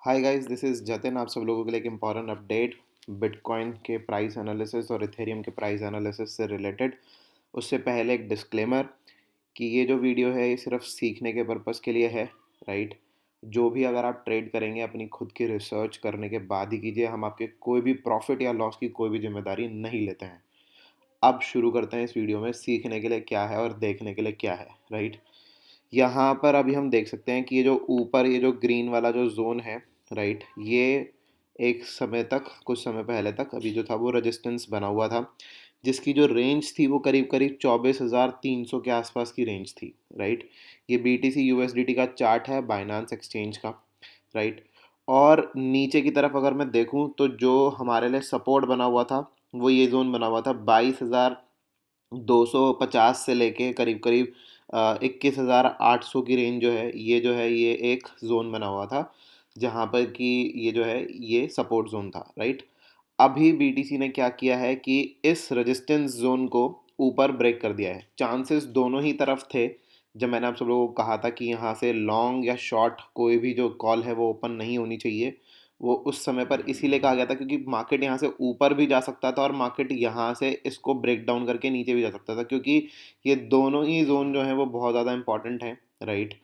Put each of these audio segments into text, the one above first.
Hi guys, this is Jatin. आप सब लोगों के लिए एक इम्पॉर्टेंट अपडेट बिटकॉइन के प्राइस एनालिसिस और इथेरियम के प्राइस एनालिसिस से रिलेटेड। उससे पहले एक डिस्क्लेमर कि ये जो वीडियो है ये सिर्फ सीखने के पर्पज़ के लिए है, राइट। जो भी अगर आप ट्रेड करेंगे अपनी खुद की रिसर्च करने के बाद ही कीजिए। हम आपके कोई भी प्रॉफिट या लॉस की कोई भी जिम्मेदारी नहीं लेते हैं। अब शुरू करते हैं इस वीडियो में सीखने के लिए क्या है और देखने के लिए क्या है, राइट। यहाँ पर अभी हम देख सकते हैं कि ये जो ऊपर ये जो ग्रीन वाला जो जोन है, राइट, ये एक समय तक, कुछ समय पहले तक अभी जो था वो रेजिस्टेंस बना हुआ था, जिसकी जो रेंज थी वो करीब करीब 24,300 के आसपास की रेंज थी, राइट। ये BTC USDT का चार्ट है बाइनांस एक्सचेंज का, राइट। और नीचे की तरफ अगर मैं देखूं तो जो हमारे लिए सपोर्ट बना हुआ था वो ये जोन बना हुआ था 22,250 से लेके करीब करीब 21,800 की रेंज जो है ये एक जोन बना हुआ था, जहाँ पर कि ये जो है ये सपोर्ट जोन था, राइट। अभी BTC ने क्या किया है कि इस रेजिस्टेंस जोन को ऊपर ब्रेक कर दिया है। चांसेस दोनों ही तरफ थे। जब मैंने आप सब लोगों को कहा था कि यहाँ से लॉन्ग या शॉर्ट कोई भी जो कॉल है वो ओपन नहीं होनी चाहिए, वो उस समय पर इसीलिए कहा गया था क्योंकि मार्केट यहाँ से ऊपर भी जा सकता था और मार्केट यहाँ से इसको ब्रेक डाउन करके नीचे भी जा सकता था, क्योंकि ये दोनों ही जोन जो हैं वो बहुत ज़्यादा इंपॉर्टेंट हैं, राइट।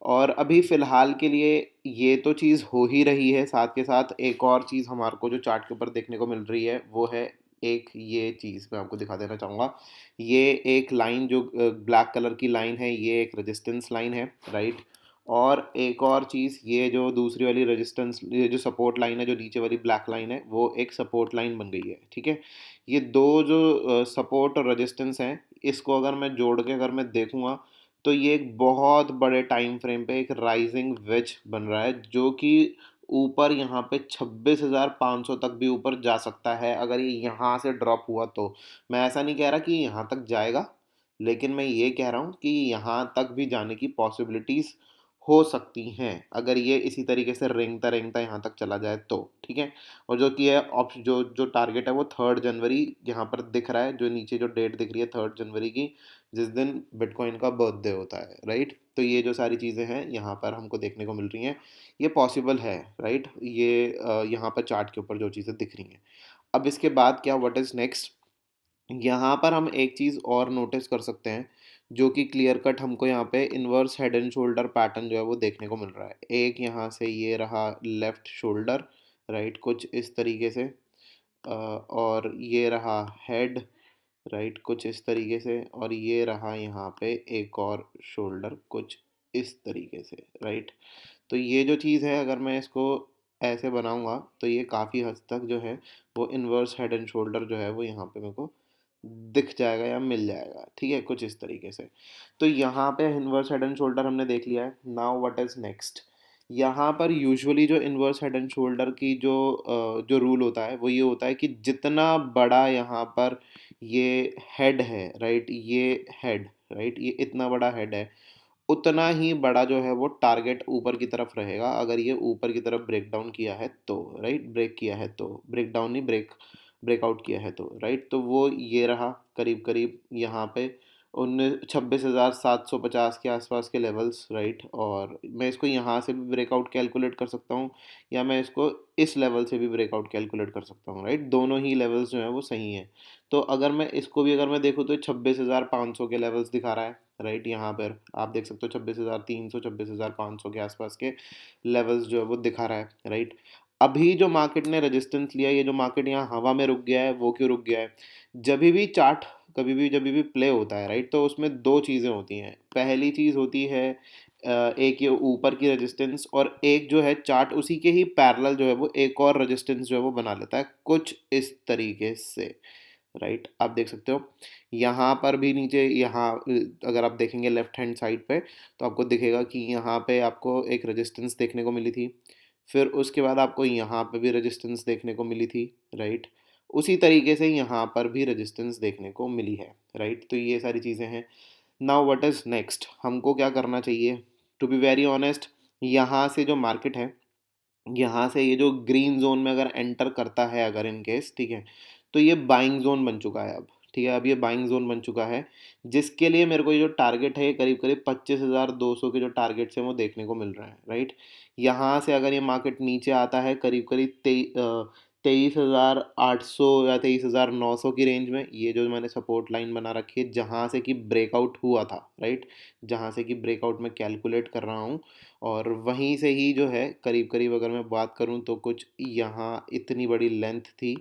और अभी फ़िलहाल के लिए ये तो चीज़ हो ही रही है। साथ के साथ एक और चीज़ हमारे को जो चार्ट के ऊपर देखने को मिल रही है वो है एक ये चीज़ मैं आपको दिखा देना चाहूँगा। ये एक लाइन जो ब्लैक कलर की लाइन है, ये एक रेजिस्टेंस लाइन है, राइट। और एक और चीज़, ये जो दूसरी वाली रेजिस्टेंस, ये जो सपोर्ट लाइन है, जो नीचे वाली ब्लैक लाइन है, वो एक सपोर्ट लाइन बन गई है, ठीक है। ये दो जो सपोर्ट और रेजिस्टेंस हैं, इसको अगर मैं जोड़ के अगर मैं देखूँगा तो ये एक बहुत बड़े टाइम फ्रेम पे एक राइजिंग वेज बन रहा है, जो कि ऊपर यहाँ पे 26,500 तक भी ऊपर जा सकता है अगर ये यहाँ से ड्रॉप हुआ तो। मैं ऐसा नहीं कह रहा कि यहाँ तक जाएगा, लेकिन मैं ये कह रहा हूँ कि यहाँ तक भी जाने की पॉसिबिलिटीज़ हो सकती हैं अगर ये इसी तरीके से रेंगता रेंगता यहाँ तक चला जाए तो, ठीक है। और जो कि है जो जो टारगेट है वो 3 जनवरी यहाँ पर दिख रहा है, जो नीचे जो डेट दिख रही है 3 जनवरी की, जिस दिन बिटकॉइन का बर्थडे होता है, राइट। तो ये जो सारी चीज़ें हैं यहाँ पर हमको देखने को मिल रही हैं, ये पॉसिबल है, राइट। ये यहाँ पर चार्ट के ऊपर जो चीज़ें दिख रही हैं। अब इसके बाद क्या, व्हाट इज़ नेक्स्ट, यहाँ पर हम एक चीज़ और नोटिस कर सकते हैं, जो कि क्लियर कट हमको यहाँ पे inverse head and shoulder pattern जो है वो देखने को मिल रहा है। एक यहाँ से ये रहा लेफ़्ट शोल्डर, राइट, कुछ इस तरीके से, और ये रहा हेड, राइट, कुछ इस तरीके से, और ये रहा यहाँ पे एक और शोल्डर कुछ इस तरीके से, राइट। तो ये जो चीज़ है अगर मैं इसको ऐसे बनाऊंगा तो ये काफ़ी हद तक जो है वो इन्वर्स हेड एंड शोल्डर जो है वो यहाँ पे मेरे को दिख जाएगा या मिल जाएगा, ठीक है, कुछ इस तरीके से। तो यहाँ पे इन्वर्स हेड एंड शोल्डर हमने देख लिया है। Now what is next. यहाँ पर यूजुअली जो इन्वर्स हेड एंड शोल्डर की जो रूल होता है वो ये होता है कि जितना बड़ा यहाँ पर ये हेड है, राइट, ये हेड, राइट, ये इतना बड़ा हेड है, उतना ही बड़ा जो है वो टारगेट ऊपर की तरफ रहेगा अगर ये ऊपर की तरफ ब्रेक डाउन किया है तो, राइट, ब्रेक किया है तो, ब्रेक डाउन नहीं, ब्रेकआउट किया है तो, राइट। तो वो ये रहा करीब करीब यहाँ पे 26,750 के आसपास के लेवल्स, राइट। और मैं इसको यहाँ से भी ब्रेकआउट कैलकुलेट कर सकता हूँ या मैं इसको इस लेवल से भी ब्रेकआउट कैलकुलेट कर सकता हूँ, राइट। दोनों ही लेवल्स जो हैं वो सही हैं। तो अगर मैं इसको भी अगर मैं देखूँ तो 26,500 के लेवल्स दिखा रहा है, राइट। यहाँ पर आप देख सकते हो 26,300, 26,500 के आसपास के लेवल्स जो है वो दिखा रहा है, राइट। अभी जो मार्केट ने रेजिस्टेंस लिया, ये जो मार्केट यहाँ हवा में रुक गया है, वो क्यों रुक गया है। जब भी चार्ट कभी भी जब भी प्ले होता है, राइट, तो उसमें दो चीज़ें होती हैं। पहली चीज़ होती है एक ये ऊपर की रेजिस्टेंस, और एक जो है चार्ट उसी के ही पैरेलल जो है वो एक और रेजिस्टेंस जो है वो बना लेता है कुछ इस तरीके से, राइट। आप देख सकते हो यहाँ पर भी नीचे, यहाँ अगर आप देखेंगे लेफ्ट हैंड साइड पे तो आपको दिखेगा कि यहाँ पे आपको एक रेजिस्टेंस देखने को मिली थी, फिर उसके बाद आपको यहाँ पे भी रेजिस्टेंस देखने को मिली थी, राइट। उसी तरीके से यहाँ पर भी रेजिस्टेंस देखने को मिली है, राइट। तो ये सारी चीज़ें हैं। नाउ व्हाट इज़ नेक्स्ट, हमको क्या करना चाहिए। टू बी वेरी ऑनेस्ट, यहाँ से जो मार्केट है, यहाँ से ये जो ग्रीन जोन में अगर एंटर करता है अगर इन केस, ठीक है, तो ये बाइंग जोन बन चुका है अब, ठीक है, अब ये बाइंग जोन बन चुका है, जिसके लिए मेरे को ये जो टारगेट है ये करीब करीब 25,200 के जो टारगेट्स हैं वो देखने को मिल रहे हैं, राइट। यहाँ से अगर ये मार्केट नीचे आता है करीब करीब 23,800 या 23,900 की रेंज में, ये जो मैंने सपोर्ट लाइन बना रखी है जहाँ से कि ब्रेकआउट हुआ था, राइट, जहाँ से कि ब्रेकआउट मैं कैलकुलेट कर रहा हूँ, और वहीं से ही जो है करीब करीब अगर मैं बात करूँ तो कुछ यहाँ इतनी बड़ी लेंथ थी,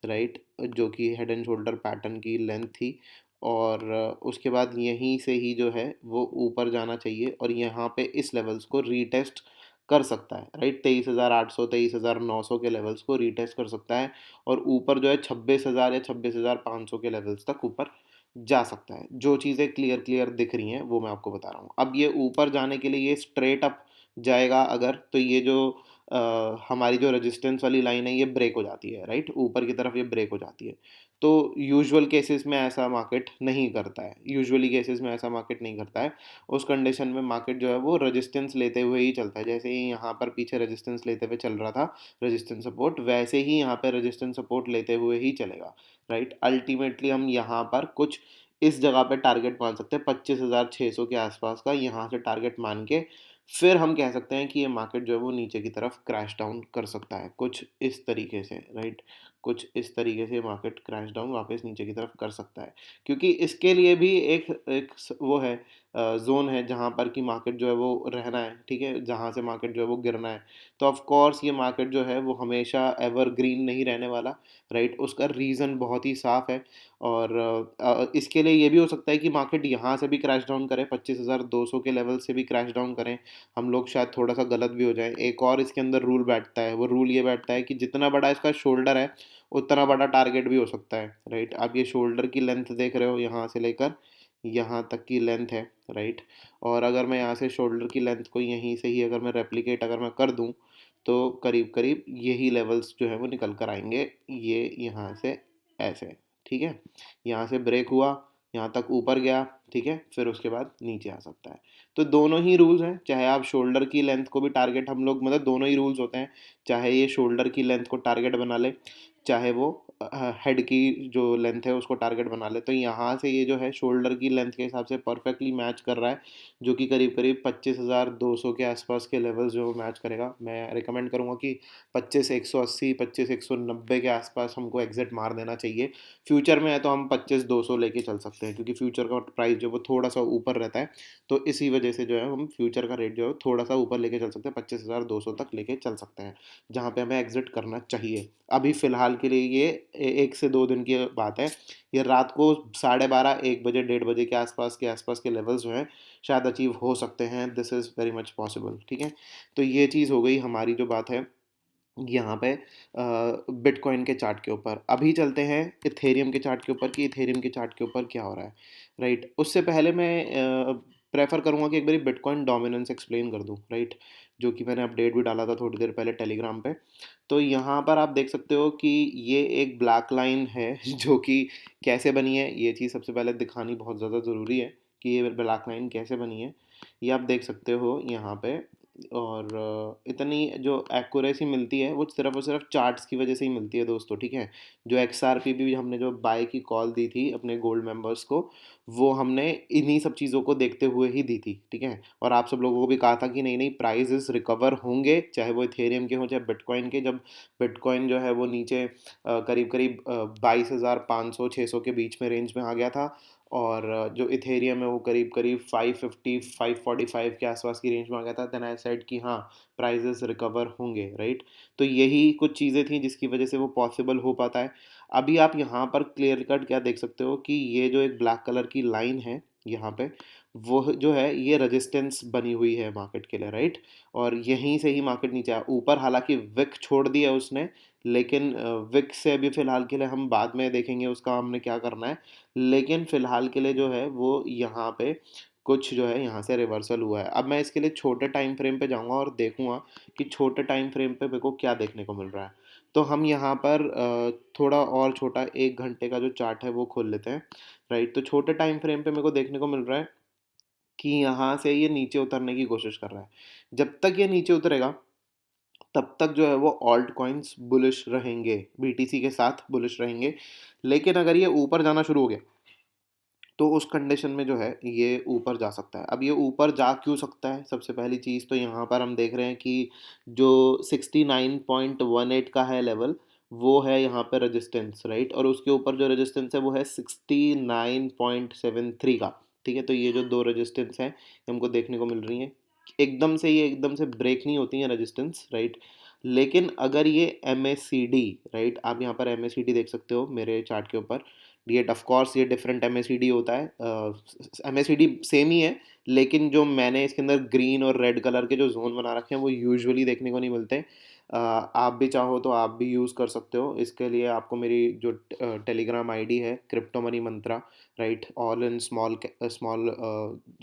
राइट, जो कि हेड एंड शोल्डर पैटर्न की लेंथ थी, और उसके बाद यहीं से ही जो है वो ऊपर जाना चाहिए और यहाँ पे इस लेवल्स को रीटेस्ट कर सकता है, राइट, 23,800 23,900 के लेवल्स को रीटेस्ट कर सकता है, और ऊपर जो है 26,000 या 26,500 के लेवल्स तक ऊपर जा सकता है। जो चीज़ें क्लियर क्लियर दिख रही हैं वो मैं आपको बता रहा हूँ। अब ये ऊपर जाने के लिए ये स्ट्रेट अप जाएगा अगर, तो ये जो हमारी जो रेजिस्टेंस वाली लाइन है ये ब्रेक हो जाती है, राइट, ऊपर की तरफ ये ब्रेक हो जाती है। तो यूजुअल केसेस में ऐसा मार्केट नहीं करता है, यूजुअली केसेस में ऐसा मार्केट नहीं करता है। उस कंडीशन में मार्केट जो है वो रेजिस्टेंस लेते हुए ही चलता है, जैसे ही यहाँ पर पीछे रेजिस्टेंस लेते हुए चल रहा था रेजिस्टेंस सपोर्ट, वैसे ही यहाँ पर रेजिस्टेंस सपोर्ट लेते हुए ही चलेगा, राइट। अल्टीमेटली हम यहाँ पर कुछ इस जगह पे टारगेट मान सकते हैं 25,600 के आसपास का, यहाँ से टारगेट मान के फिर हम कह सकते हैं कि ये मार्केट जो है वो नीचे की तरफ क्रैश डाउन कर सकता है, कुछ इस तरीके से, राइट, कुछ इस तरीके से मार्केट क्रैश डाउन वापस नीचे की तरफ कर सकता है, क्योंकि इसके लिए भी एक एक वो है, जोन है जहाँ पर कि मार्केट जो है वो रहना है, ठीक है, जहाँ से मार्केट जो है वो गिरना है। तो ऑफ कोर्स ये मार्केट जो है वो हमेशा एवरग्रीन नहीं रहने वाला, राइट, उसका रीज़न बहुत ही साफ है, और इसके लिए ये भी हो सकता है कि मार्केट यहाँ से भी क्रैश डाउन करे, 25,200 के लेवल से भी क्रैश डाउन करें, हम लोग शायद थोड़ा सा गलत भी हो जाए। एक और इसके अंदर रूल बैठता है, वो रूल ये बैठता है कि जितना बड़ा इसका शोल्डर है उतना बड़ा टारगेट भी हो सकता है, राइट। आप ये शोल्डर की लेंथ देख रहे हो, यहाँ से लेकर यहाँ तक की लेंथ है, राइट, और अगर मैं यहाँ से शोल्डर की लेंथ को यहीं से ही अगर मैं रेप्लिकेट अगर मैं कर दूँ तो करीब करीब यही लेवल्स जो है वो निकल कर आएंगे, ये यहाँ से ऐसे, ठीक है, यहाँ से ब्रेक हुआ, यहाँ तक ऊपर गया, ठीक है, फिर उसके बाद नीचे आ सकता है। तो दोनों ही रूल्स हैं, चाहे आप शोल्डर की लेंथ को भी टारगेट हम लोग, मतलब दोनों ही रूल्स होते हैं, चाहे ये शोल्डर की लेंथ को टारगेट बना ले, चाहे वो हेड की जो लेंथ है उसको टारगेट बना ले। तो यहाँ से ये जो है शोल्डर की लेंथ के हिसाब से परफेक्टली मैच कर रहा है, जो कि करीब करीब 25,200 के आसपास के लेवल्स जो मैच करेगा। मैं रिकमेंड करूँगा कि 25,180 25,190 के आसपास हमको एग्जिट मार देना चाहिए। फ्यूचर में है तो हम 25,200 लेके चल सकते हैं, क्योंकि फ्यूचर का प्राइस जो वो थोड़ा सा ऊपर रहता है, तो इसी वजह से जो है हम फ्यूचर का रेट जो है थोड़ा सा ऊपर लेके चल सकते हैं, 25,200 तक लेके चल सकते हैं, जहाँ पे हमें एग्जिट करना चाहिए। अभी फ़िलहाल के लिए ये 1 से 2 दिन की बात है। ये रात को 12:30 1 बजे 1:30 बजे के आसपास के लेवल्स जो हैं शायद अचीव हो सकते हैं। This is very much possible, ठीक है। तो ये चीज़ हो गई हमारी जो बात है यहाँ पे बिटकॉइन के चार्ट के ऊपर। अभी चलते हैं इथेरियम के चार्ट के ऊपर कि इथेरियम के चार्ट के ऊपर क्या हो रहा है, राइट। उससे पहले मैं प्रेफर करूँगा कि एक बारी बिटकॉइन डोमिनेंस एक्सप्लेन कर दूँ, राइट, जो कि मैंने अपडेट भी डाला था थोड़ी देर पहले टेलीग्राम पे। तो यहाँ पर आप देख सकते हो कि ये एक ब्लैक लाइन है जो कि कैसे बनी है, ये चीज़ सबसे पहले दिखानी बहुत ज़्यादा ज़रूरी है कि ये ब्लैक लाइन कैसे बनी है। ये आप देख सकते हो यहाँ पे, और इतनी जो एक्यूरेसी मिलती है वो सिर्फ और सिर्फ चार्ट्स की वजह से ही मिलती है दोस्तों, ठीक है। जो XRP भी हमने जो बाय की कॉल दी थी अपने गोल्ड मेंबर्स को, वो हमने इन्हीं सब चीज़ों को देखते हुए ही दी थी, ठीक है। और आप सब लोगों को भी कहा था कि नहीं नहीं प्राइजेस रिकवर होंगे, चाहे वो इथेरियम के हों चाहे बिटकॉइन के। जब बिटकॉइन जो है वो नीचे करीब करीब 22,500 600 के बीच में रेंज में आ गया था, और जो इथेरियम है वो करीब करीब 550 545 के आसपास की रेंज में आ गया था। देन आई सेड कि हाँ प्राइजेस रिकवर होंगे, राइट। तो यही कुछ चीज़ें थी जिसकी वजह से वो पॉसिबल हो पाता है। अभी आप यहाँ पर क्लियर कट क्या देख सकते हो कि ये जो एक ब्लैक कलर की लाइन है यहाँ पे, वो जो है ये रेजिस्टेंस बनी हुई है मार्केट के लिए, राइट। और यहीं से ही मार्केट नीचे आया ऊपर, हालांकि विक छोड़ दिया उसने, लेकिन विक से अभी फ़िलहाल के लिए हम बाद में देखेंगे उसका हमने क्या करना है। लेकिन फ़िलहाल के लिए जो है वो यहाँ पे कुछ जो है यहाँ से रिवर्सल हुआ है। अब मैं इसके लिए छोटे टाइम फ्रेम पे जाऊँगा और देखूँगा कि छोटे टाइम फ्रेम पे मेरे को क्या देखने को मिल रहा है। तो हम यहाँ पर थोड़ा और छोटा 1 घंटे का जो चार्ट है वो खोल लेते हैं, राइट। तो छोटे टाइम फ्रेम पे मेरे को देखने को मिल रहा है कि यहाँ से ये नीचे उतरने की कोशिश कर रहा है। जब तक ये नीचे उतरेगा तब तक जो है वो ऑल्ट कॉइन्स बुलिश रहेंगे, बीटीसी के साथ बुलिश रहेंगे। लेकिन अगर ये ऊपर जाना शुरू हो गया तो उस कंडीशन में जो है ये ऊपर जा सकता है। अब ये ऊपर जा क्यों सकता है? सबसे पहली चीज़ तो यहाँ पर हम देख रहे हैं कि जो 69.18 का है लेवल, वो है यहाँ पे रेजिस्टेंस, राइट? और उसके ऊपर जो रेजिस्टेंस है वो है 69.73 का, ठीक है? तो ये जो दो रेजिस्टेंस हैं ये हमको देखने को मिल रही हैं। एकदम से ब्रेक नहीं होती हैं रेजिस्टेंस, राइट? लेकिन अगर ये एम राइट, आप यहाँ पर एम देख सकते हो मेरे चार्ट के ऊपर। ये ऑफ कोर्स ये डिफरेंट एम होता है, एम सेम ही है, लेकिन जो मैंने इसके अंदर ग्रीन और रेड कलर के जो जोन बना रखे हैं वो यूजुअली देखने को नहीं मिलते। आप भी चाहो तो आप भी यूज़ कर सकते हो। इसके लिए आपको मेरी जो टेलीग्राम आईडी है crypto money Mantra, right, all in small small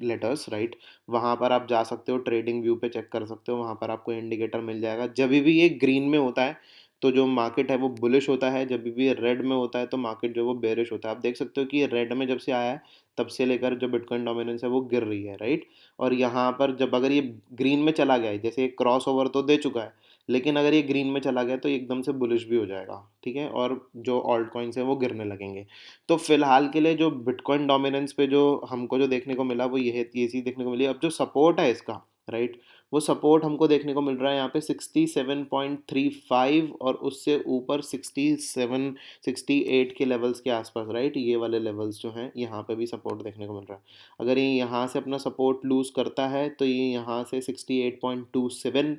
letters, right, वहाँ पर आप जा सकते हो, ट्रेडिंग व्यू पे चेक कर सकते हो, वहाँ पर आपको इंडिकेटर मिल जाएगा। जब भी ये ग्रीन में होता है तो जो मार्केट है वो बुलिश होता है, जब भी रेड में होता है तो मार्केट जो है वो बेरिश होता है। आप देख सकते हो कि ये रेड में जब से आया है तब से लेकर जो बिटकॉइन डोमिनेंस है वो गिर रही है, राइट? और यहाँ पर जब अगर ये ग्रीन में चला गया है, जैसे ये क्रॉस ओवर तो दे चुका है, लेकिन अगर ये ग्रीन में चला गया तो ये एकदम से बुलिश भी हो जाएगा, ठीक है? और जो ऑल्ट कॉइन्स हैं वो गिरने लगेंगे। तो फिलहाल के लिए जो बिटकॉइन डोमिनेंस पे जो हमको जो देखने को मिला वो ये चीज़ देखने को मिली। अब जो सपोर्ट है इसका, राइट, वो सपोर्ट हमको देखने को मिल रहा है यहाँ पे 67.35 और उससे ऊपर 67-68 के लेवल्स के आसपास, राइट? ये वाले लेवल्स जो हैं यहाँ पे भी सपोर्ट देखने को मिल रहा है। अगर ये यहाँ से अपना सपोर्ट लूज़ करता है तो ये यहाँ से 68.27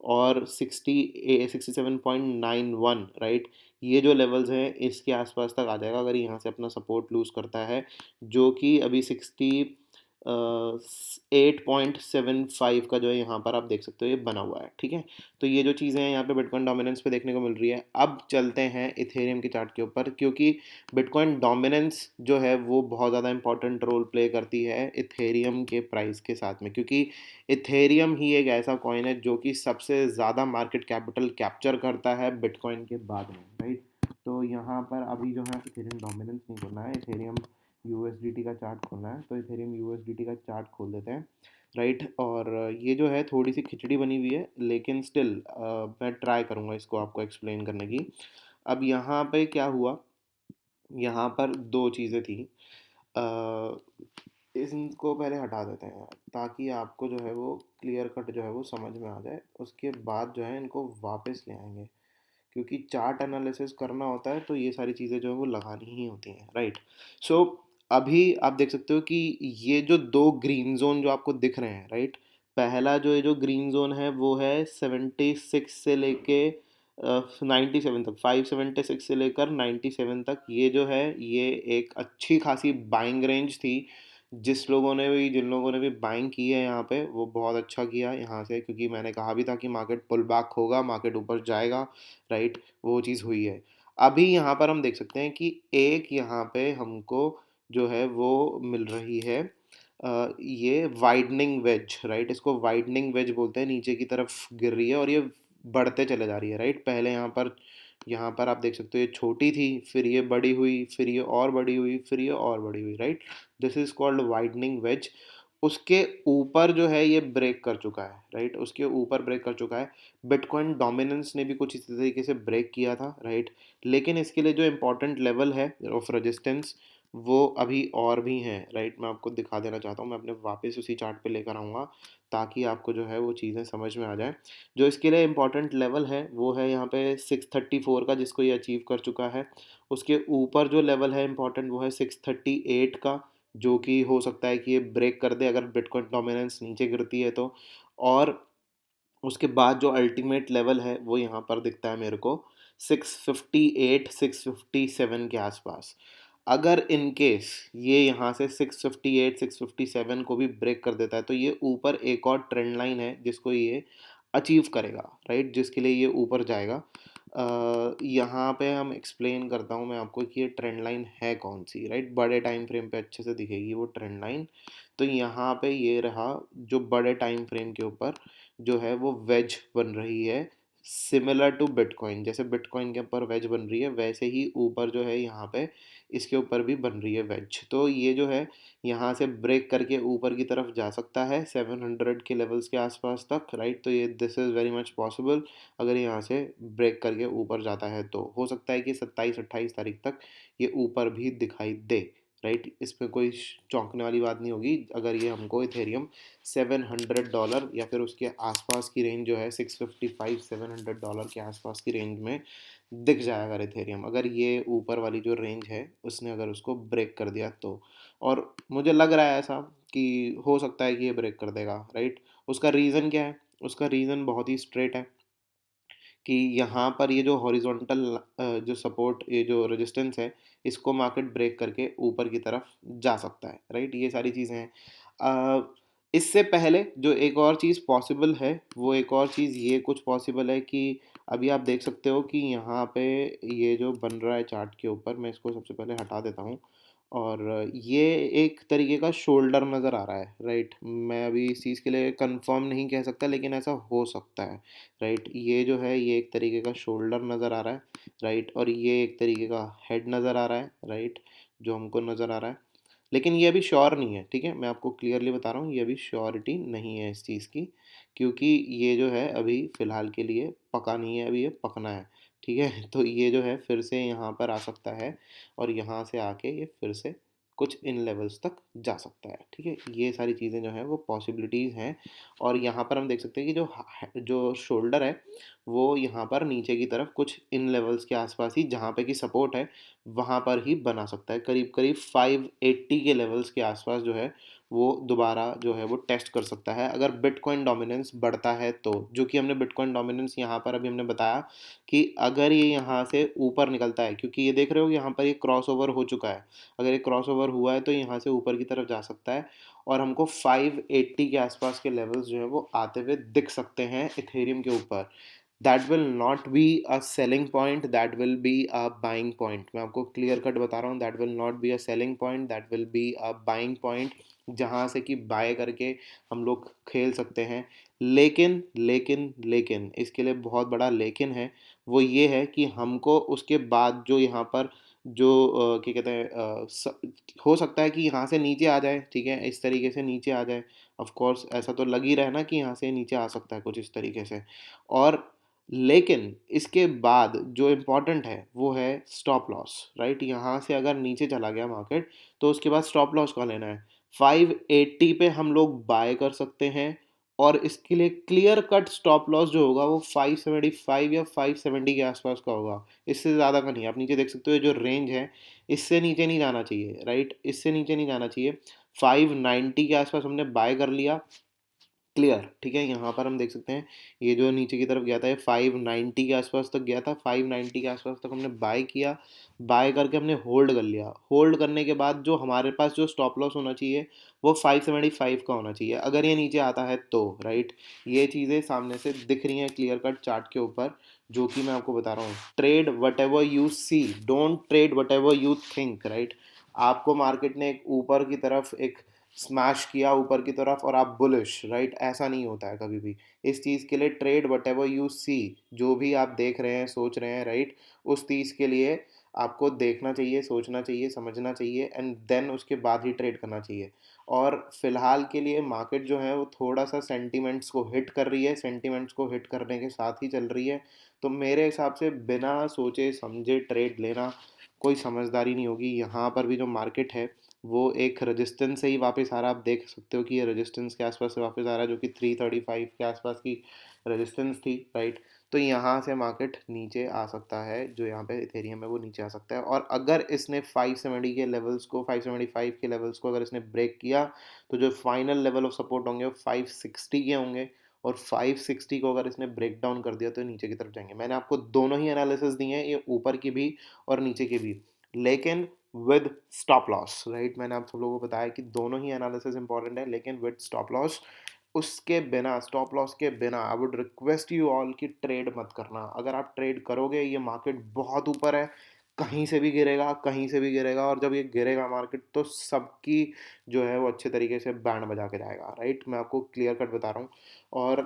और 67.91, राइट, ये जो लेवल्स हैं इसके आसपास तक आ जाएगा अगर ये यहाँ से अपना सपोर्ट लूज़ करता है, जो कि अभी 8.75 का जो है यहाँ पर आप देख सकते हो ये बना हुआ है, ठीक है? तो ये जो चीज़ें हैं यहाँ पे बिटकॉइन डोमिनेंस पे देखने को मिल रही है। अब चलते हैं इथेरियम के चार्ट के ऊपर, क्योंकि बिटकॉइन डोमिनेंस जो है वो बहुत ज़्यादा इंपॉर्टेंट रोल प्ले करती है इथेरियम के प्राइस के साथ में, क्योंकि इथेरियम ही एक ऐसा कॉइन है जो कि सबसे ज़्यादा मार्केट कैपिटल कैप्चर करता है बिटकॉइन के बाद में, राइट? तो यहाँ पर अभी जो है इथेरियम डोमिनेंस नहीं खोलना है, इथेरियम यूएसडीटी का चार्ट खोलना है। तो इथेरियम यूएसडीटी का चार्ट खोल देते हैं, राइट? और ये जो है थोड़ी सी खिचड़ी बनी हुई है, लेकिन स्टिल मैं ट्राई करूँगा इसको आपको एक्सप्लेन करने की। अब यहाँ पे क्या हुआ, यहाँ पर दो चीज़ें थी। अ, इनको पहले हटा देते हैं ताकि आपको जो है वो क्लियर कट जो है वो समझ में आ जाए। उसके बाद जो है इनको वापस ले आएंगे, क्योंकि चार्ट एनालिसिस करना होता है तो ये सारी चीज़ें जो है वो लगानी ही होती हैं, राइट? सो अभी आप देख सकते हो कि ये जो दो ग्रीन जोन जो आपको दिख रहे हैं, राइट, पहला जो ये जो ग्रीन जोन है वो है 76 से लेके 97 तक, 576 से लेकर 97 तक, ये जो है ये एक अच्छी खासी बाइंग रेंज थी। जिन लोगों ने भी बाइंग की है यहाँ पे वो बहुत अच्छा किया यहाँ से, क्योंकि मैंने कहा भी था कि मार्केट पुल बैक होगा, मार्केट ऊपर जाएगा, राइट? वो चीज़ हुई है। अभी यहाँ पर हम देख सकते हैं कि एक यहाँ पे हमको जो है वो मिल रही है ये वाइडनिंग वेज, राइट? इसको वाइडनिंग वेज बोलते हैं, नीचे की तरफ गिर रही है और ये बढ़ते चले जा रही है, राइट? पहले यहाँ पर आप देख सकते हो ये छोटी थी, फिर ये बड़ी हुई, फिर ये और बड़ी हुई, फिर ये और बड़ी हुई, right? This is called widening wedge. उसके ऊपर जो है ये ब्रेक कर चुका है, राइट? उसके ऊपर ब्रेक कर चुका है। बिटकॉइन डोमिनेंस ने भी कुछ इसी तरीके से ब्रेक किया था, राइट? लेकिन इसके लिए जो इम्पोर्टेंट लेवल है ऑफ रेजिस्टेंस वो अभी और भी हैं, राइट? मैं आपको दिखा देना चाहता हूँ, मैं अपने वापस उसी चार्ट पे लेकर आऊँगा ताकि आपको जो है वो चीज़ें समझ में आ जाए। जो इसके लिए इम्पोर्टेंट लेवल है वो है यहाँ पे 634 का, जिसको ये अचीव कर चुका है। उसके ऊपर जो लेवल है इम्पोर्टेंट वो है 638 का, जो कि हो सकता है कि ये ब्रेक कर दे अगर बिटकॉइन डोमिनेंस नीचे गिरती है तो। और उसके बाद जो अल्टीमेट लेवल है वो यहाँ पर दिखता है मेरे को 658 657 के आसपास। अगर इन केस ये यहाँ से 658 657 को भी ब्रेक कर देता है तो ये ऊपर एक और ट्रेंड लाइन है जिसको ये अचीव करेगा, राइट? जिसके लिए ये ऊपर जाएगा। यहाँ पे हम एक्सप्लेन करता हूँ मैं आपको कि ये ट्रेंड लाइन है कौन सी, राइट? बड़े टाइम फ्रेम पे अच्छे से दिखेगी वो ट्रेंड लाइन। तो यहाँ पे ये रहा जो बड़े टाइम फ्रेम के ऊपर जो है वो वेज बन रही है सिमिलर टू बिटकॉइन, जैसे बिटकॉइन के ऊपर वेज बन रही है वैसे ही ऊपर जो है यहाँ पे इसके ऊपर भी बन रही है वेज। तो ये जो है यहाँ से ब्रेक करके ऊपर की तरफ जा सकता है 700 के लेवल्स के आसपास तक, राइट। तो ये this is very much possible, अगर यहाँ से ब्रेक करके ऊपर जाता है तो हो सकता है कि 27-28 तारीख तक ये ऊपर भी दिखाई दे, राइट। इसमें कोई चौंकने वाली बात नहीं होगी अगर ये हमको इथेरियम $700 या फिर उसके आसपास की रेंज जो है 655-700 के आसपास की रेंज में दिख जाएगा इथेरियम, अगर ये ऊपर वाली जो रेंज है उसने अगर उसको ब्रेक कर दिया तो। और मुझे लग रहा है ऐसा कि हो सकता है कि ये ब्रेक कर देगा, राइट। उसका रीज़न क्या है? उसका रीज़न बहुत ही स्ट्रेट है कि यहाँ पर ये जो हॉरिजॉन्टल जो सपोर्ट, ये जो रेजिस्टेंस है, इसको मार्केट ब्रेक करके ऊपर की तरफ जा सकता है, राइट। ये सारी चीज़ें हैं। इससे पहले जो एक और चीज़ पॉसिबल है, वो एक और चीज़ ये कुछ पॉसिबल है कि अभी आप देख सकते हो कि यहाँ पे ये जो बन रहा है चार्ट के ऊपर, मैं इसको सबसे पहले हटा देता हूँ। और ये एक तरीके का शोल्डर नज़र आ रहा है, राइट। मैं अभी इस चीज़ के लिए कंफर्म नहीं कह सकता, लेकिन ऐसा हो सकता है, राइट। ये जो है ये एक तरीके का शोल्डर नज़र आ रहा है, राइट। और ये एक तरीके का हेड नज़र आ रहा है, राइट, जो हमको नज़र आ रहा है। लेकिन ये अभी श्योर नहीं है, ठीक है, मैं आपको क्लियरली बता रहा हूँ, ये अभी श्योरिटी नहीं है इस चीज़ की, क्योंकि ये जो है अभी फ़िलहाल के लिए पका नहीं है, अभी ये पकना है, ठीक है। तो ये जो है फिर से यहाँ पर आ सकता है और यहाँ से आके ये फिर से कुछ इन लेवल्स तक जा सकता है, ठीक है। ये सारी चीज़ें जो हैं वो पॉसिबिलिटीज़ हैं। और यहाँ पर हम देख सकते हैं कि जो शोल्डर है वो यहाँ पर नीचे की तरफ कुछ इन लेवल्स के आसपास ही, जहाँ पे कि सपोर्ट है, वहाँ पर ही बना सकता है। करीब करीब 580 के लेवल्स के आसपास जो है वो दोबारा जो है वो टेस्ट कर सकता है, अगर बिटकॉइन डोमिनेंस बढ़ता है तो। जो कि हमने बिटकॉइन डोमिनेंस यहाँ पर अभी हमने बताया कि अगर ये यहाँ से ऊपर निकलता है, क्योंकि ये देख रहे हो यहाँ पर ये क्रॉस ओवर हो चुका है, अगर ये क्रॉस ओवर हुआ है तो यहाँ से ऊपर की तरफ जा सकता है और हमको 580 के आसपास के लेवल्स जो है वो आते हुए दिख सकते हैं इथेरियम के ऊपर। That will not be a selling point, that will be a buying point. मैं आपको क्लियर कट बता रहा हूँ, that will not be a selling point, that will be a buying point, जहाँ से कि बाय करके हम लोग खेल सकते हैं। लेकिन लेकिन लेकिन इसके लिए बहुत बड़ा लेकिन है, वो ये है कि हमको उसके बाद जो यहाँ पर जो क्या कहते हैं हो सकता है कि यहाँ से नीचे आ जाए, ठीक है, इस तरीके से नीचे आ जाए। ऑफ कोर्स ऐसा तो लग ही रहा है ना कि यहाँ से नीचे आ सकता है कुछ इस तरीके से। और लेकिन इसके बाद जो इम्पोर्टेंट है वो है स्टॉप लॉस, राइट। यहाँ से अगर नीचे चला गया मार्केट तो उसके बाद स्टॉप लॉस का लेना है। 580 पे हम लोग बाय कर सकते हैं और इसके लिए क्लियर कट स्टॉप लॉस जो होगा वो 575 या 570 के आसपास का होगा, इससे ज़्यादा का नहीं। आप नीचे देख सकते हो जो रेंज है इससे नीचे नहीं जाना चाहिए, राइट, इससे नीचे नहीं जाना चाहिए। 590 के आसपास हमने बाय कर लिया, क्लियर, ठीक है। यहाँ पर हम देख सकते हैं ये जो नीचे की तरफ गया था ये 590 के आसपास तक गया था, 590 के आसपास तक हमने बाय किया, बाय करके हमने होल्ड कर लिया। होल्ड करने के बाद जो हमारे पास जो स्टॉप लॉस होना चाहिए वो 575 का होना चाहिए, अगर ये नीचे आता है तो, राइट। ये चीज़ें सामने से दिख रही हैं क्लियर कट चार्ट के ऊपर, जो कि मैं आपको बता रहा हूँ। Trade whatever you see, don't trade whatever you think, right. आपको मार्केट ने एक ऊपर की तरफ एक स्मैश किया ऊपर की तरफ और आप बुलिश, राइट, ऐसा नहीं होता है कभी भी। इस चीज़ के लिए ट्रेड वट एवर यू सी, जो भी आप देख रहे हैं सोच रहे हैं, राइट, उस चीज़ के लिए आपको देखना चाहिए, सोचना चाहिए, समझना चाहिए एंड देन उसके बाद ही ट्रेड करना चाहिए। और फिलहाल के लिए मार्केट जो है वो थोड़ा सा सेंटिमेंट्स को हिट कर रही है, सेंटिमेंट्स को हिट करने के साथ ही चल रही है। तो मेरे हिसाब से बिना सोचे समझे ट्रेड लेना कोई समझदारी नहीं होगी। यहाँ पर भी जो मार्केट है वो एक रेजिस्टेंस से ही वापस आ रहा है, आप देख सकते हो कि ये रेजिस्टेंस के आसपास से वापस आ रहा है, जो कि 335 के आसपास की रेजिस्टेंस थी, राइट। तो यहाँ से मार्केट नीचे आ सकता है, जो यहाँ पे इथेरियम है वो नीचे आ सकता है। और अगर इसने 570 के लेवल्स को, 575 के लेवल्स को अगर इसने ब्रेक किया तो जो फाइनल लेवल ऑफ सपोर्ट होंगे वो 560 के होंगे। और 560 को अगर इसने ब्रेक डाउन कर दिया तो नीचे की तरफ जाएंगे। मैंने आपको दोनों ही एनालिसिस दिए हैं, ये ऊपर की भी और नीचे की भी, लेकिन विद स्टॉप लॉस, राइट। मैंने आप सब लोगों को बताया कि दोनों ही एनालिसिस इंपॉर्टेंट है, लेकिन विद स्टॉप लॉस। उसके बिना, स्टॉप लॉस के बिना, I would request you all कि ट्रेड मत करना। अगर आप ट्रेड करोगे, ये मार्केट बहुत ऊपर है, कहीं से भी गिरेगा, कहीं से भी गिरेगा, और जब ये गिरेगा मार्केट तो सबकी जो है वो अच्छे तरीके से बैंड बजा के जाएगा, राइट। मैं आपको क्लियर कट बता रहा हूँ। और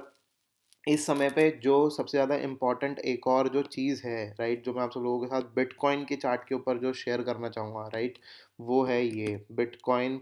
इस समय पे जो सबसे ज़्यादा इम्पोर्टेंट एक और जो चीज़ है, राइट, जो मैं आप सब लोगों के साथ बिटकॉइन के चार्ट के ऊपर जो शेयर करना चाहूँगा, राइट, वो है ये बिटकॉइन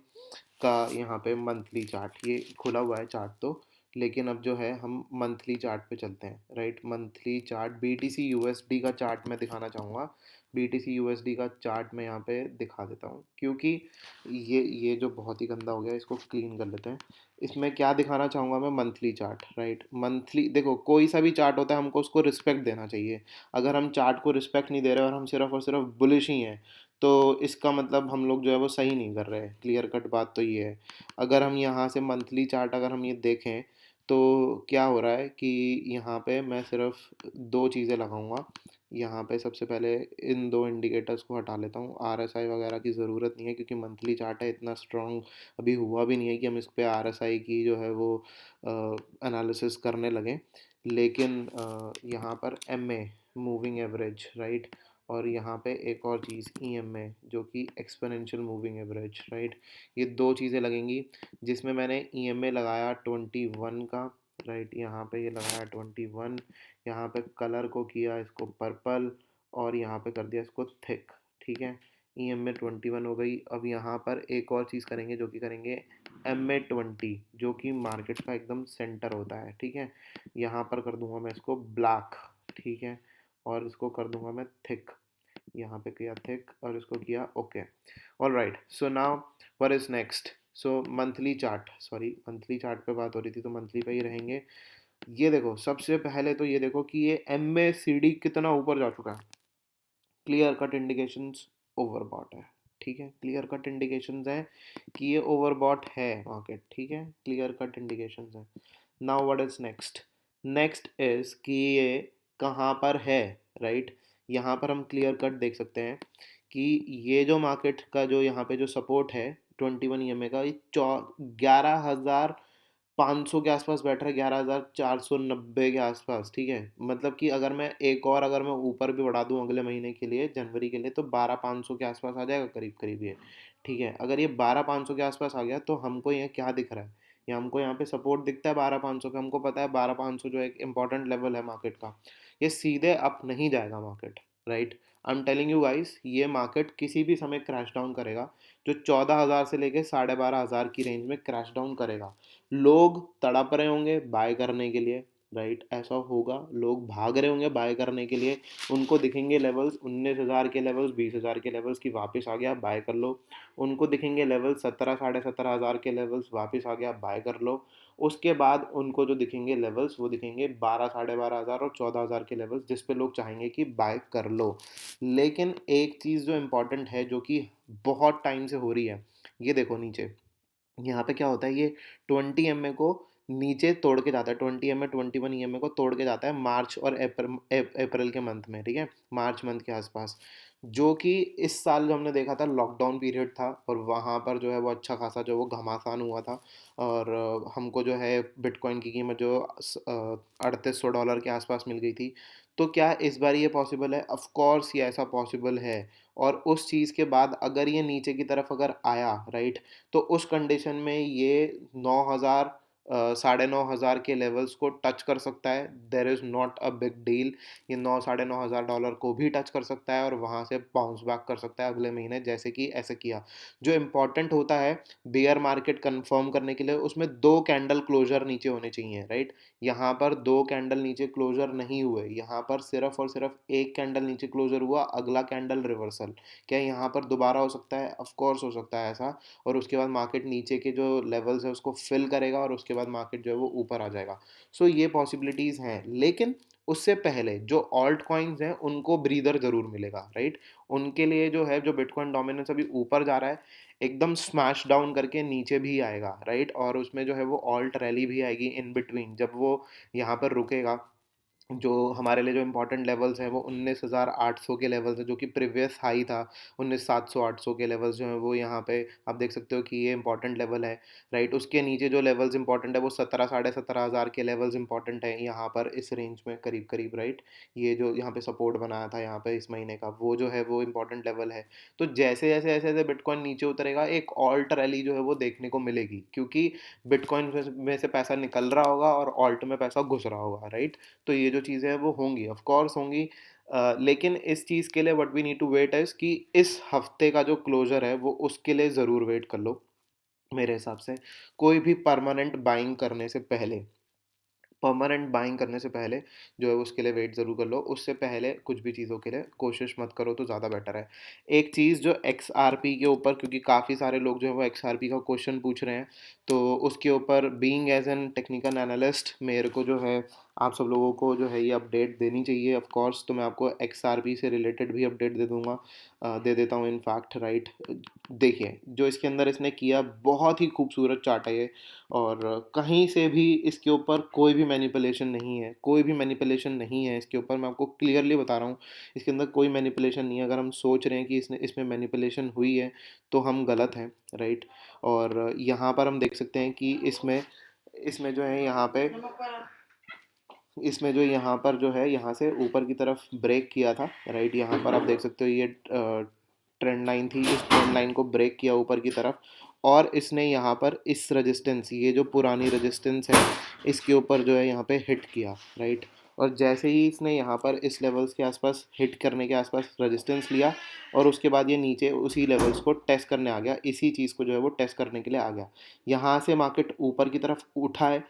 का यहाँ पे मंथली चार्ट। ये खुला हुआ है चार्ट तो, लेकिन अब जो है हम मंथली चार्ट पे चलते हैं, right. Monthly chart BTC USD का चार्ट मैं दिखाना चाहूँगा। BTC USD का चार्ट मैं यहाँ पे दिखा देता हूँ, क्योंकि ये जो बहुत ही गंदा हो गया, इसको क्लीन कर लेते हैं। इसमें क्या दिखाना चाहूँगा मैं, मंथली चार्ट, राइट। मंथली देखो, कोई सा भी चार्ट होता है, हमको उसको रिस्पेक्ट देना चाहिए। अगर हम चार्ट को रिस्पेक्ट नहीं दे रहे और हम सिर्फ और सिर्फ बुलिश ही हैं, तो इसका मतलब हम लोग जो है वो सही नहीं कर रहे हैं। क्लियर कट बात तो ये है। अगर हम यहाँ से मंथली चार्ट अगर हम ये देखें, तो क्या हो रहा है कि यहाँ पे मैं सिर्फ दो चीज़ें लगाऊंगा। यहाँ पे सबसे पहले इन दो इंडिकेटर्स को हटा लेता हूँ। RSI वगैरह की ज़रूरत नहीं है, क्योंकि मंथली चार्ट है, इतना स्ट्रॉन्ग अभी हुआ भी नहीं है कि हम इस पे RSI की जो है वो एनालिसिस करने लगें। लेकिन यहाँ पर MA, मूविंग एवरेज, राइट, और यहाँ पे एक और चीज़ EMA, जो कि एक्सपोनेंशियल मूविंग एवरेज, राइट। ये दो चीज़ें लगेंगी, जिसमें मैंने EMA लगाया 21 का, राइट। यहाँ पे ये लगाया 21, यहाँ पे कलर को किया इसको पर्पल, और यहाँ पे कर दिया इसको थिक, ठीक है। EMA 21 हो गई। अब यहाँ पर एक और चीज़ करेंगे, जो कि करेंगे MA 20, जो कि मार्केट का एकदम सेंटर होता है, ठीक है। यहाँ पर कर दूंगा मैं इसको ब्लैक, ठीक है, और इसको कर दूंगा मैं थिक। यहाँ पे किया थिक और इसको किया okay. All right, so now what is next. So monthly chart, sorry, monthly chart पे बात हो रही थी, तो मंथली पे ही रहेंगे। ये देखो, सबसे पहले तो ये देखो कि ये MACD कितना ऊपर जा चुका है। क्लियर कट इंडिकेशंस ओवरबॉट है, ठीक है। क्लियर कट इंडिकेशंस हैं कि ये ओवरबॉट है मार्केट, ठीक है। क्लियर कट इंडिकेशंस हैं। Now what is next. Next is कि ये कहाँ पर है, राइट। यहाँ पर हम क्लियर कट देख सकते हैं कि ये जो मार्केट का जो यहाँ पे जो सपोर्ट है 21 EMA का, ये 11,500 के आसपास बैठ रहा है, 11,490 के आसपास, ठीक है। मतलब कि अगर मैं एक और अगर मैं ऊपर भी बढ़ा दूं अगले महीने के लिए, जनवरी के लिए, तो 12,500 के आसपास आ जाएगा करीब करीब ये, ठीक है। अगर ये 12,500 के आसपास आ गया, तो हमको यहाँ क्या दिख रहा है, ये हमको यहाँ पे सपोर्ट दिखता है 12,500 का। हमको पता है 12,500 जो एक इंपॉर्टेंट लेवल है मार्केट का। ये सीधे अप नहीं जाएगा market, right. I am telling you guys, ये मार्केट किसी भी समय क्रैश डाउन करेगा। जो 14,000 से लेके 12,500 की रेंज में क्रैश डाउन करेगा। लोग तड़प रहे होंगे बाय करने के लिए, राइट, ऐसा होगा। लोग भाग रहे होंगे बाय करने के लिए। उनको दिखेंगे लेवल्स 19,000 के लेवल्स, 20,000 के लेवल्स की वापस आ गया, बाय कर लो। उनको दिखेंगे लेवल्स 17, 17,500 के लेवल्स, वापस आ गया, बाय कर लो। उसके बाद उनको जो दिखेंगे लेवल्स, वो दिखेंगे 12, 12,500 और 14,000 के लेवल्स, जिस पे लोग चाहेंगे कि बाय कर लो। लेकिन एक चीज़ जो इम्पोर्टेंट है, जो कि बहुत टाइम से हो रही है, ये देखो नीचे। यहाँ पे क्या होता है, ये 20 MA को नीचे तोड़ के जाता है। 20 MA 21 EMA को तोड़ के जाता है मार्च और अप्रैल के मंथ में, ठीक है, मार्च मंथ के आसपास। जो कि इस साल जो हमने देखा था, लॉकडाउन पीरियड था, और वहाँ पर जो है वो अच्छा खासा जो वो घमासान हुआ था। और हमको जो है बिटकॉइन की कीमत जो $3,800 के आसपास मिल गई थी। तो क्या इस बार ये पॉसिबल है? ऑफ कोर्स ये ऐसा पॉसिबल है। और उस चीज़ के बाद अगर ये नीचे की तरफ अगर आया, राइट, तो उस कंडीशन में ये 9,000, 9,500 के लेवल्स को टच कर सकता है। There is not a big deal. ये 9,500 को भी टच कर सकता है, और वहाँ से बाउंस बैक कर सकता है अगले महीने, जैसे कि ऐसे किया। जो इम्पोर्टेंट होता है बेयर मार्केट कंफर्म करने के लिए, उसमें दो कैंडल क्लोजर नीचे होने चाहिए, राइट। यहाँ पर दो कैंडल नीचे क्लोजर नहीं हुए, यहाँ पर सिर्फ और सिर्फ एक कैंडल नीचे क्लोजर हुआ, अगला कैंडल रिवर्सल। क्या यहाँ पर दोबारा हो सकता है? ऑफ कोर्स हो सकता है ऐसा। और उसके बाद मार्केट नीचे के जो लेवल्स है उसको फिल करेगा, और उसके बाद मार्केट जो है वो ऊपर आ जाएगा। सो ये पॉसिबिलिटीज़ हैं, लेकिन उससे पहले जो ऑल्ट कॉइन्स हैं उनको ब्रीदर ज़रूर मिलेगा, राइट। उनके लिए जो है, जो बिटकॉइन डोमिनेंस अभी ऊपर जा रहा है, एकदम स्मैश डाउन करके नीचे भी आएगा, राइट। और उसमें जो है वो ऑल्ट रैली भी आएगी इन बिटवीन, जब वो यहाँ पर रुकेगा, जो हमारे लिए जो इम्पोर्टेंट लेवल्स हैं वो 19,800 के लेवल्स हैं, जो कि प्रीवियस हाई था 19,700-800 के लेवल्स जो हैं वो यहाँ पे आप देख सकते हो कि ये इम्पोर्टेंट लेवल है, राइट। उसके नीचे जो लेवल्स इंपॉर्टेंट है वो 17 साढ़े 17,000 के लेवल्स इंपॉर्टेंट हैं यहाँ पर इस रेंज में करीब करीब, राइट। ये जो यहाँ पे सपोर्ट बनाया था यहाँ पे इस महीने का, वो जो है वो इम्पोर्टेंट लेवल है। तो जैसे जैसे ऐसे ऐसे बिटकॉइन नीचे उतरेगा, एक ऑल्ट रैली जो है वो देखने को मिलेगी, क्योंकि बिटकॉइन में से पैसा निकल रहा होगा और ऑल्ट में पैसा घुस रहा होगा, राइट। तो ये जो चीज़ें हैं वो होंगी, ऑफ कोर्स होंगी। लेकिन इस चीज़ के लिए what we need to wait is कि इस हफ्ते का जो क्लोज़र है वो उसके लिए ज़रूर वेट कर लो, मेरे हिसाब से। कोई भी परमानेंट बाइंग करने से पहले, परमानेंट बाइंग करने से पहले जो है उसके लिए वेट ज़रूर कर लो। उससे पहले कुछ भी चीज़ों के लिए कोशिश मत करो तो ज़्यादा बेटर है। एक चीज़ जो एक्सआरपी के ऊपर, क्योंकि काफ़ी सारे लोग जो है वो एक्सआरपी का क्वेश्चन पूछ रहे हैं, तो उसके ऊपर being as an technical analyst मेरे को जो है आप सब लोगों को जो है ये अपडेट देनी चाहिए ऑफ कोर्स। तो मैं आपको एक्सआरपी से रिलेटेड भी अपडेट दे दूँगा, दे देता हूँ इनफैक्ट, राइट। देखिए जो इसके अंदर इसने किया, बहुत ही खूबसूरत चार्ट है ये, और कहीं से भी इसके ऊपर कोई भी मैनिपुलेशन नहीं है, कोई भी मैनिपुलेशन नहीं है इसके ऊपर। मैं आपको क्लियरली बता रहा हूँ, इसके अंदर कोई मैनिपुलेशन नहीं है। अगर हम सोच रहे हैं कि इसमें मैनिपुलेशन हुई है तो हम गलत हैं, राइट। और यहाँ पर हम देख सकते हैं कि इसमें इसमें जो है यहाँ पे, इसमें जो यहाँ पर जो है यहाँ से ऊपर की तरफ ब्रेक किया था, राइट। यहाँ पर आप देख सकते हो ये ट्रेंड लाइन थी, इस ट्रेंड लाइन को ब्रेक किया ऊपर की तरफ, और इसने यहाँ पर इस रेजिस्टेंस, ये जो पुरानी रेजिस्टेंस है, इसके ऊपर जो है यहाँ पे हिट किया, राइट। और जैसे ही इसने यहाँ पर इस लेवल्स के आसपास हिट करने के आसपास रेजिस्टेंस लिया, और उसके बाद ये नीचे उसी लेवल्स को टेस्ट करने आ गया, इसी चीज़ को जो है वो टेस्ट करने के लिए आ गया। यहाँ से मार्केट ऊपर की तरफ उठा है।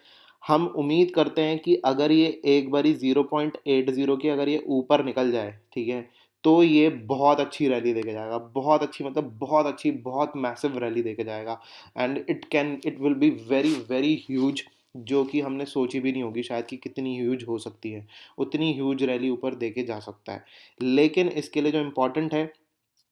हम उम्मीद करते हैं कि अगर ये एक बारी 0.80 के अगर ये ऊपर निकल जाए, ठीक है, तो ये बहुत अच्छी रैली देके जाएगा, बहुत अच्छी, मतलब बहुत अच्छी, बहुत मैसिव रैली देके जाएगा। And it will be very very huge, जो कि हमने सोची भी नहीं होगी शायद कि कितनी ह्यूज हो सकती है। उतनी ह्यूज रैली ऊपर देके जा सकता है। लेकिन इसके लिए जो इम्पोर्टेंट है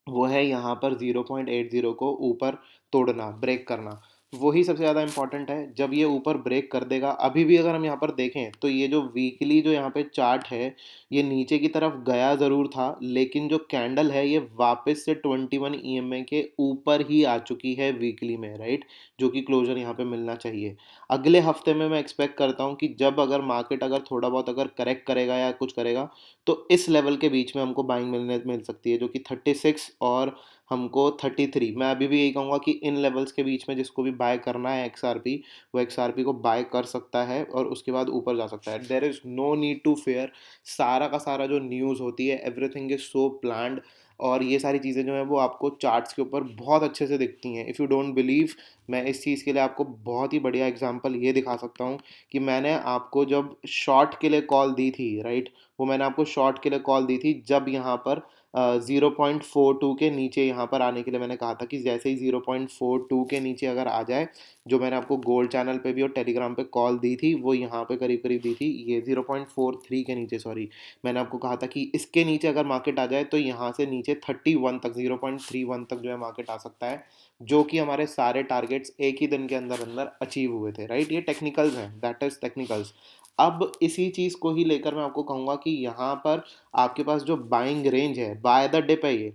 वो है यहाँ पर 0.80 को ऊपर तोड़ना, ब्रेक करना। वही सबसे ज़्यादा इम्पोर्टेंट है। जब ये ऊपर ब्रेक कर देगा, अभी भी अगर हम यहाँ पर देखें तो ये जो वीकली जो यहाँ पे चार्ट है, ये नीचे की तरफ गया ज़रूर था, लेकिन जो कैंडल है ये वापस से 21 ईएमए के ऊपर ही आ चुकी है वीकली में, राइट। जो कि क्लोजर यहाँ पे मिलना चाहिए। अगले हफ्ते में मैं एक्सपेक्ट करता हूँ कि जब अगर मार्केट अगर थोड़ा बहुत अगर करेक्ट करेगा या कुछ करेगा, तो इस लेवल के बीच में हमको बाइंग मिल सकती है, जो कि 36 और हमको 33। मैं अभी भी यही कहूँगा कि इन लेवल्स के बीच में जिसको भी बाय करना है एक्सआरपी, वो एक्सआरपी को बाय कर सकता है और उसके बाद ऊपर जा सकता है। There is no need to fear. सारा का सारा जो न्यूज़ होती है, एवरीथिंग इज़ सो प्लान्ड, और ये सारी चीज़ें जो हैं वो आपको चार्ट्स के ऊपर बहुत अच्छे से दिखती हैं। इफ़ यू डोंट बिलीव, मैं इस चीज़ के लिए आपको बहुत ही बढ़िया एग्जांपल ये दिखा सकता हूँ कि मैंने आपको जब शॉर्ट के लिए कॉल दी थी, राइट, वो मैंने आपको शॉर्ट के लिए कॉल दी थी जब यहाँ पर 0.42 के नीचे यहाँ पर आने के लिए मैंने कहा था कि जैसे ही 0.42 के नीचे अगर आ जाए, जो मैंने आपको गोल्ड चैनल पे भी और टेलीग्राम पे कॉल दी थी, वो यहाँ पे करीब करीब दी थी, ये 0.43 के नीचे, सॉरी, मैंने आपको कहा था कि इसके नीचे अगर मार्केट आ जाए तो यहाँ से नीचे 31 तक, 0.31 तक जो है मार्केट आ सकता है, जो कि हमारे सारे टारगेट्स एक ही दिन के अंदर अंदर अचीव हुए थे, राइट। ये टेक्निकल्स हैं, दैट इज टेक्निकल्स। अब इसी चीज़ को ही लेकर मैं आपको कहूँगा कि यहाँ पर आपके पास जो बाइंग रेंज है, बाय द डिप है ये।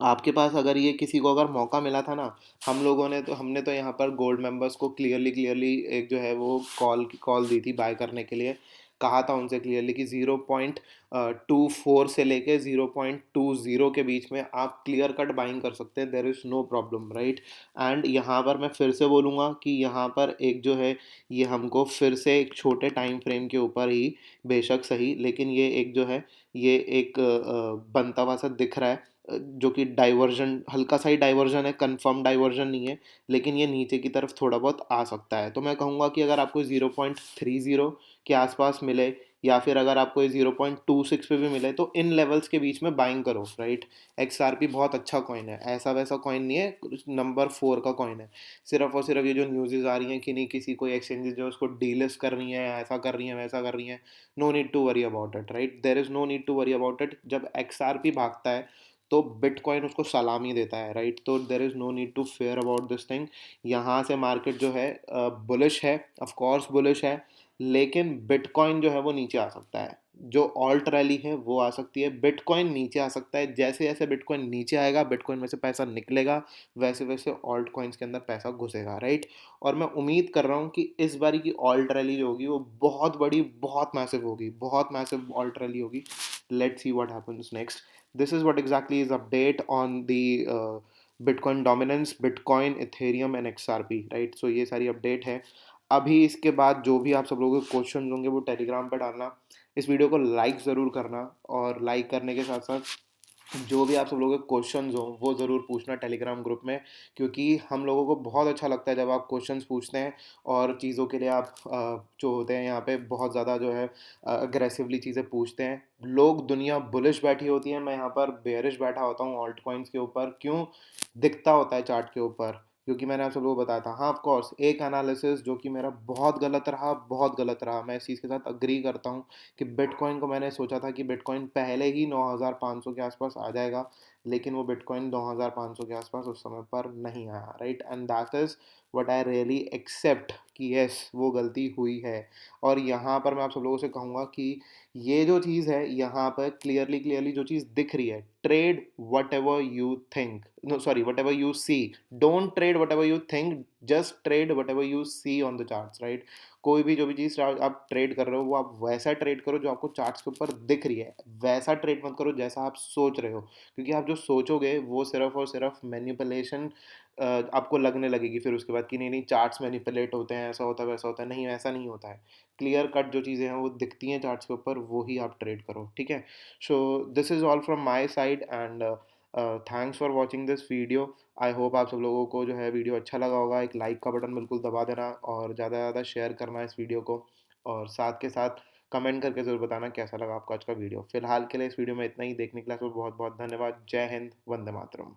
आपके पास अगर ये किसी को अगर मौका मिला था ना, हमने तो यहाँ पर गोल्ड मेंबर्स को क्लियरली क्लियरली एक जो है वो कॉल दी थी बाय करने के लिए। कहा था उनसे क्लियरली कि 0.24 से लेके 0.20 के बीच में आप क्लियर कट बाइंग कर सकते हैं, there is no problem, right. And यहाँ पर मैं फिर से बोलूँगा कि यहाँ पर एक जो है, ये हमको फिर से एक छोटे टाइम फ्रेम के ऊपर ही, बेशक सही, लेकिन ये एक जो है, ये एक बनता हुआ सा दिख रहा है, जो कि डाइवर्जन, हल्का सा ही डाइवर्जन है, कंफर्म डाइवर्जन नहीं है, लेकिन ये नीचे की तरफ थोड़ा बहुत आ सकता है। तो मैं कहूँगा कि अगर आपको 0.30 के आसपास मिले, या फिर अगर आपको ये 0.26 पे भी मिले, तो इन लेवल्स के बीच में बाइंग करो, राइट। एक्सआरपी बहुत अच्छा कॉइन है, ऐसा वैसा कॉइन नहीं है, नंबर 4 का कॉइन है। सिर्फ और सिर्फ ये जो न्यूज़ आ रही हैं कि नहीं, किसी कोई एक्सचेंजेस जो उसको डीलिस्ट कर रही हैं, ऐसा कर रही हैं, वैसा कर रही हैं, no need to worry about it, right. There is no need to worry about it. जब एक्सआरपी भागता है तो बिटकॉइन उसको सलामी देता है, राइट। तो there is no need to fear about this thing. यहाँ से मार्केट जो है बुलिश है, ऑफ कोर्स बुलिश है, लेकिन बिटकॉइन जो है वो नीचे आ सकता है। जो ऑल्ट रैली है वो आ सकती है, बिटकॉइन नीचे आ सकता है। जैसे जैसे बिटकॉइन नीचे आएगा, बिटकॉइन में से पैसा निकलेगा, वैसे वैसे ऑल्ट कॉइन्स के अंदर पैसा घुसेगा, राइट। और मैं उम्मीद कर रहा हूँ कि इस बारी की ऑल्ट रैली जो होगी वो बहुत बड़ी, बहुत मैसिव होगी, बहुत मैसिव ऑल्ट रैली होगी। Let's see what happens next. This is what exactly is update on the bitcoin dominance, bitcoin, Ethereum and XRP, right. So ये सारी अपडेट है। अभी इसके बाद जो भी आप सब लोगों के क्वेश्चन होंगे वो टेलीग्राम पर डालना। इस वीडियो को लाइक ज़रूर करना, और लाइक करने के साथ साथ जो भी आप सब लोगों के क्वेश्चंस हो वो ज़रूर पूछना टेलीग्राम ग्रुप में, क्योंकि हम लोगों को बहुत अच्छा लगता है जब आप क्वेश्चंस पूछते हैं और चीज़ों के लिए आप जो होते हैं यहाँ पे बहुत ज़्यादा जो है अग्रेसिवली चीज़ें पूछते हैं। लोग, दुनिया बुलिश बैठी होती है, मैं यहाँ पर बेयरिश बैठा होता हूँ ऑल्ट कॉइन्स के ऊपर। क्यों? दिखता होता है चार्ट के ऊपर, क्योंकि मैंने आप सब लोगों को बताया था। हाँ, ऑफ कोर्स एक एनालिसिस जो कि मेरा बहुत गलत रहा, बहुत गलत रहा, मैं इस चीज़ के साथ अग्री करता हूँ कि बिटकॉइन को, मैंने सोचा था कि बिटकॉइन पहले ही 9500 के आसपास आ जाएगा, लेकिन वो बिटकॉइन 9500 के आसपास उस समय पर नहीं आया, right. And that is what I really accept कि यस, वो गलती हुई है। और यहाँ पर मैं आप सब लोगों से कहूँगा कि ये जो चीज़ है यहाँ पर क्लियरली क्लियरली जो चीज़ दिख रही है, trade whatever you think, no sorry, whatever you see. Don't trade whatever you think, just trade whatever you see on the charts, right. कोई भी जो भी चीज़ आप ट्रेड कर रहे हो वो आप वैसा ट्रेड करो जो आपको चार्ट्स के ऊपर दिख रही है। वैसा ट्रेड मत करो जैसा आप सोच रहे हो, क्योंकि आप जो सोचोगे वो सिर्फ और सिर्फ मैनिपुलेशन आपको लगने लगेगी फिर उसके बाद कि नहीं नहीं, चार्ट्स मैनिपुलेट होते हैं, ऐसा होता है वैसा होता है। नहीं, ऐसा नहीं होता है। क्लियर कट जो चीज़ें हैं वो दिखती हैं चार्ट्स के ऊपर, वो ही आप ट्रेड करो, ठीक है। So this is all from my side, and thanks for watching this video. I hope आप सब लोगों को जो है वीडियो अच्छा लगा होगा। एक लाइक का बटन बिल्कुल दबा देना, और ज़्यादा से ज़्यादा शेयर करना इस वीडियो को, और साथ के साथ कमेंट करके ज़रूर बताना कैसा लगा आपको आज का वीडियो। फिलहाल के लिए इस वीडियो में इतना ही। देखने के लिए आपको बहुत बहुत धन्यवाद। जय हिंद, वंदे मातरम।